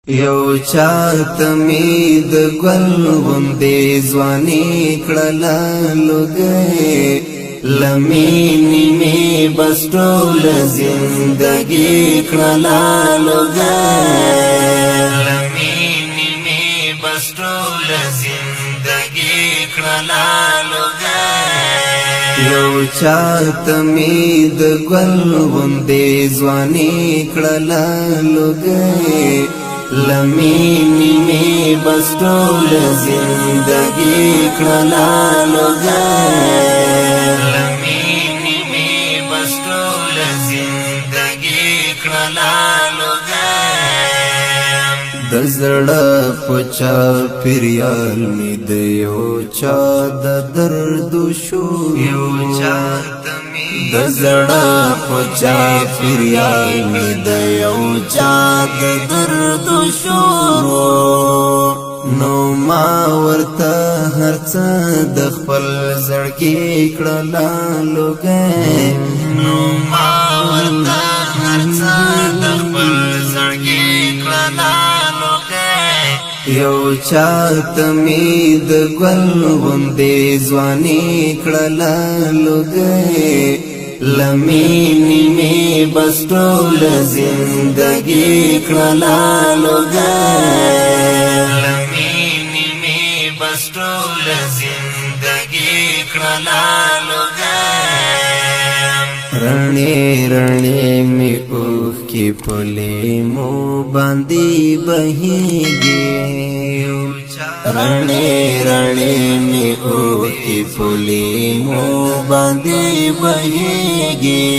یو چاته می د ګل غوندې ځواني کړله لوګی لمینې می بس ټوله زندګي کړله لوګی لمینې می بس ټوله زندګي کړله لوګی یو چاته می د ګل غوندې ځواني کړله لوګی لمینې می بس ټوله زندګي کړله لوګی لمینې می بس ټوله زندګي کړله لوګی د زړه په چاپېریال مې د یو چا د درد شو یو چاته د زړه په چاپېریال مې د یو چا د درد شروع نو ما ورته هر څه د خپل زړګي کړله لوګی نو ما ورته هر څه د خپل زړګي کړله یو چاته می د ګل غوندې ځواني کړله لوګی لمینې می بس ټوله زندګي کړله لوګی لمینې می بس ټوله زندګي کړله لوګی رڼې رڼې می اوښکې په لیمو باندې بهیږي رڼې رڼې می اوښکې په لیمو باندې بهیږي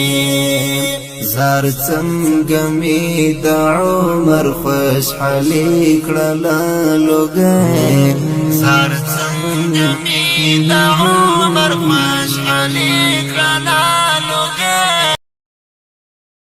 زار څنګه می د عمر خوشحالي کړله لوګی زار څنګه می د عمر خوشحالي کړله